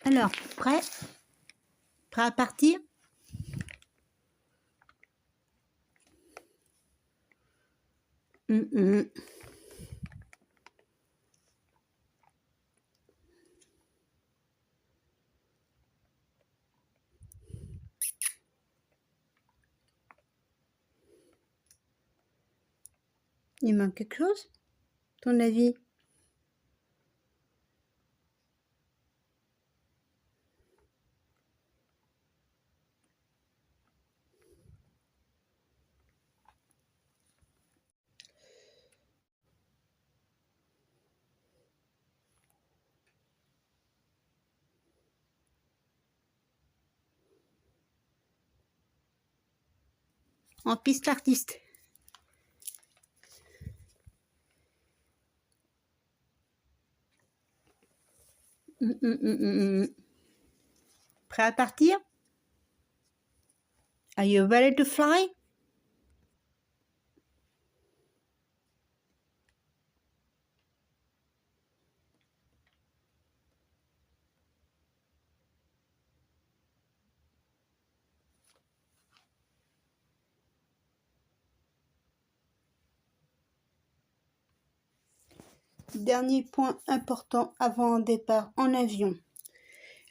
Alors, prêt? Prêt à partir? Il manque quelque chose, ton avis? En piste artiste. Prêt à partir? Are you ready to fly? Dernier point important avant un départ en avion.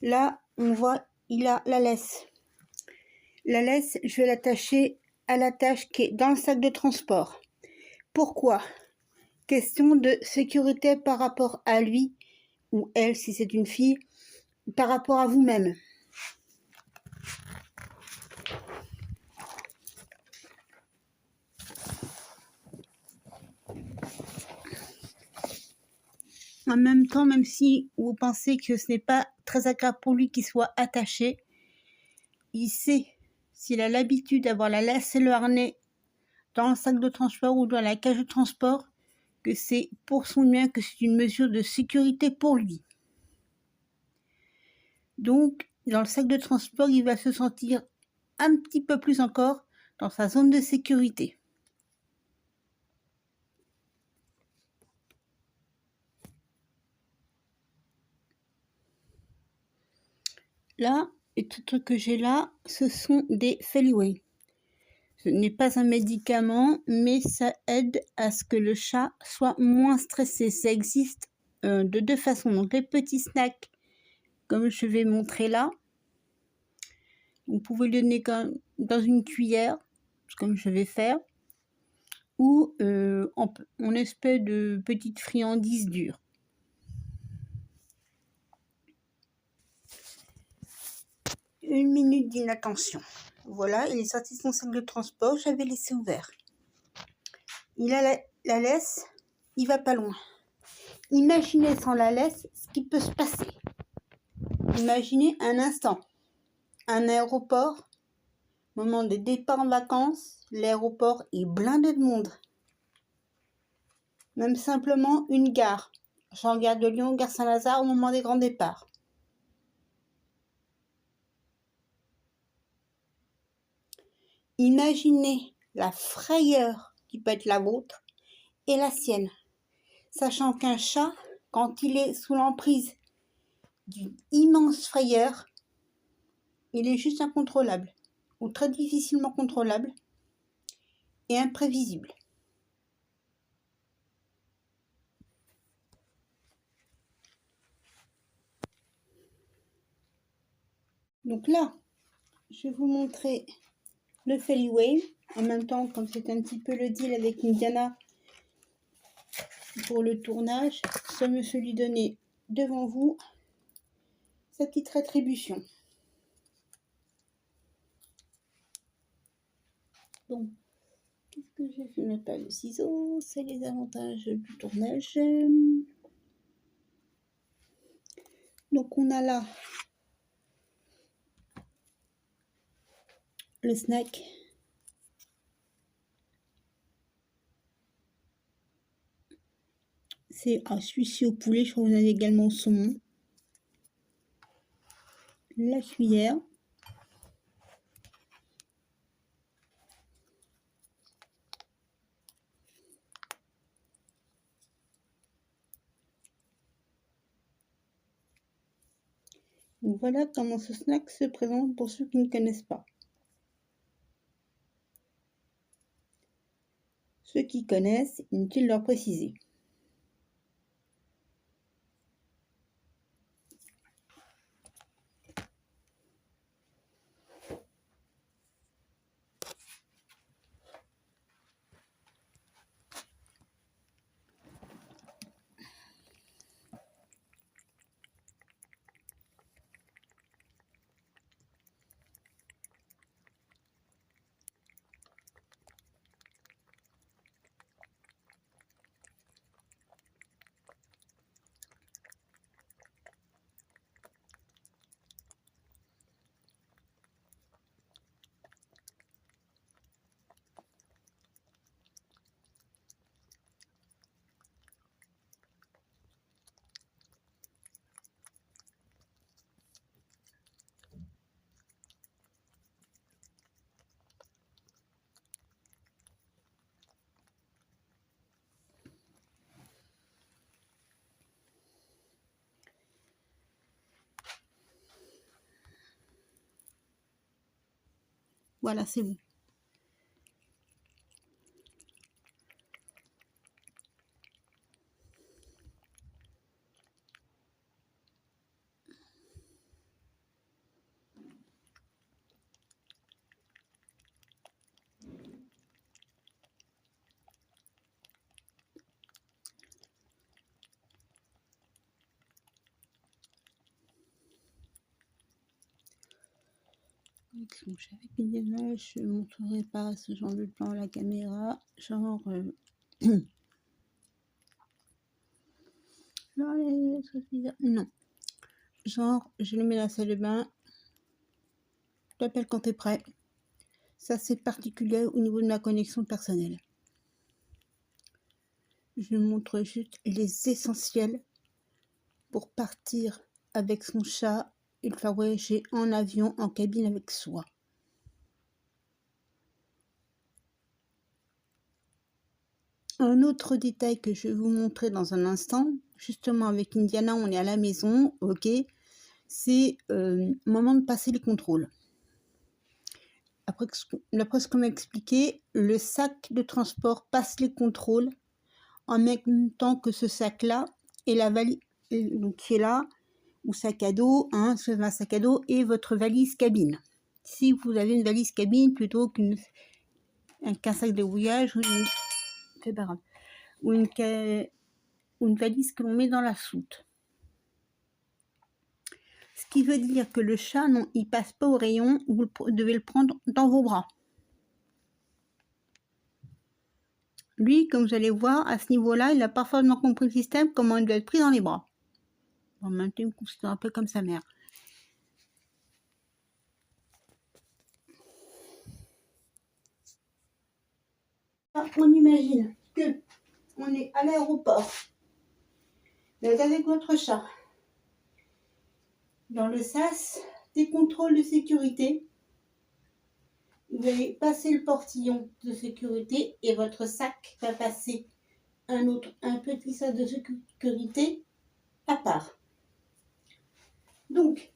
Là, on voit, il a la laisse. La laisse, je vais l'attacher à l'attache qui est dans le sac de transport. Pourquoi? Question de sécurité par rapport à lui ou elle, si c'est une fille, par rapport à vous-même. En même temps, même si vous pensez que ce n'est pas très agréable pour lui qu'il soit attaché, il sait, s'il a l'habitude d'avoir la laisse et le harnais dans le sac de transport ou dans la cage de transport, que c'est pour son bien, que c'est une mesure de sécurité pour lui. Donc, dans le sac de transport, il va se sentir un petit peu plus encore dans sa zone de sécurité. Là, et tout truc que j'ai là, ce sont des Feliway. Ce n'est pas un médicament, mais ça aide à ce que le chat soit moins stressé. Ça existe de deux façons. Donc, les petits snacks, comme je vais montrer là, vous pouvez le donner dans une cuillère, comme je vais faire, ou en espèce de petite friandise dure. Une minute d'inattention. Voilà, il est sorti de son sac de transport, j'avais laissé ouvert. Il a la laisse, il va pas loin. Imaginez sans la laisse ce qui peut se passer. Imaginez un instant, un aéroport, moment de départ en vacances, l'aéroport est blindé de monde. Même simplement une gare, genre gare de Lyon, gare Saint-Lazare au moment des grands départs. Imaginez la frayeur qui peut être la vôtre et la sienne, sachant qu'un chat, quand il est sous l'emprise d'une immense frayeur, il est juste incontrôlable, ou très difficilement contrôlable, et imprévisible. Donc là, je vais vous montrer le Feliway, en même temps, comme c'est un petit peu le deal avec Indiana pour le tournage, ça me fait lui donner devant vous sa petite rétribution. Donc, qu'est-ce que j'ai fait? Je n'ai pas le ciseau, c'est les avantages du tournage. Donc, on a là le snack. C'est celui-ci au poulet, je crois que vous avez également au saumon. La cuillère. Donc voilà comment ce snack se présente pour ceux qui ne connaissent pas. Ceux qui connaissent, inutile de leur préciser. Voilà, c'est bon. Donc, avec une image, je ne montrerai pas ce genre de plan à la caméra, genre non, genre je le mets dans la salle de bain, je t'appelle quand t'es prêt. Ça c'est particulier au niveau de ma connexion personnelle. Je montre juste les essentiels pour partir avec son chat et le faire voyager en avion, en cabine avec soi. Un autre détail que je vais vous montrer dans un instant, justement avec Indiana, on est à la maison, ok, c'est moment de passer les contrôles. D'après ce qu'on m'a expliqué, le sac de transport passe les contrôles en même temps que ce sac-là et la valise qui est là, ou sac à dos, hein, c'est un sac à dos et votre valise cabine. Si vous avez une valise cabine plutôt qu'un sac de voyage c'est pas grave, ou une valise que l'on met dans la soute. Ce qui veut dire que le chat, non, il passe pas au rayon, vous devez le prendre dans vos bras. Lui, comme vous allez voir, à ce niveau-là, il n'a pas forcément compris le système, comment il doit être pris dans les bras. En même temps, il me considère un peu comme sa mère. On imagine que on est à l'aéroport, vous êtes avec votre chat. Dans le sas des contrôles de sécurité, vous allez passer le portillon de sécurité et votre sac va passer un petit sac de sécurité à part. Donc,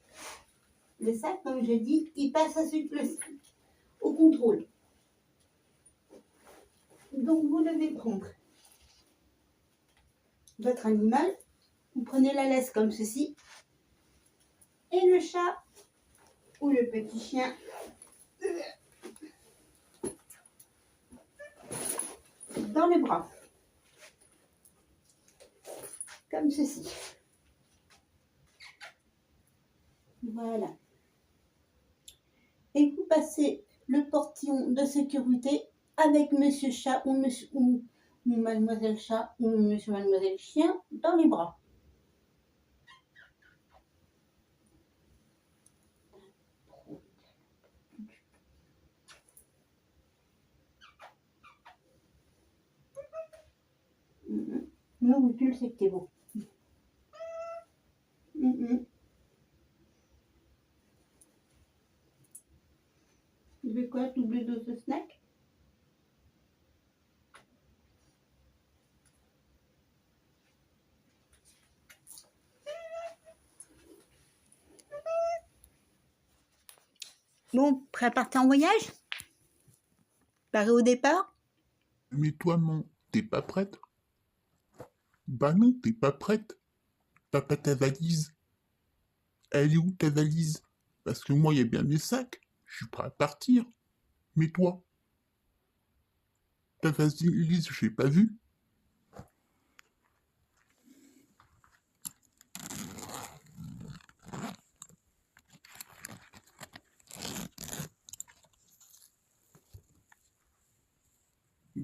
le sac, comme je dis, il passe au contrôle. Donc, vous devez prendre votre animal, vous prenez la laisse comme ceci, et le chat ou le petit chien dans les bras, comme ceci. Voilà. Et vous passez le portillon de sécurité avec monsieur chat ou mademoiselle chat ou monsieur mademoiselle chien dans les bras. Non, tu le sais que t'es beau. Tu veux quoi, double dose de snack? Bon, prêt à partir en voyage? Paré au départ? Mais toi, non, t'es pas prête? Bah non, t'es pas prête. T'as pas ta valise. Elle est où ta valise? Parce que moi, il y a bien mes sacs. Je suis prêt à partir. Mais toi, ta valise, j'ai pas vu.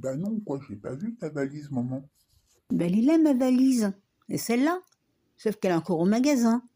Bah non, quoi, j'ai pas vu ta valise, maman. Ben, elle est là, ma valise. Et celle-là. Sauf qu'elle est encore au magasin.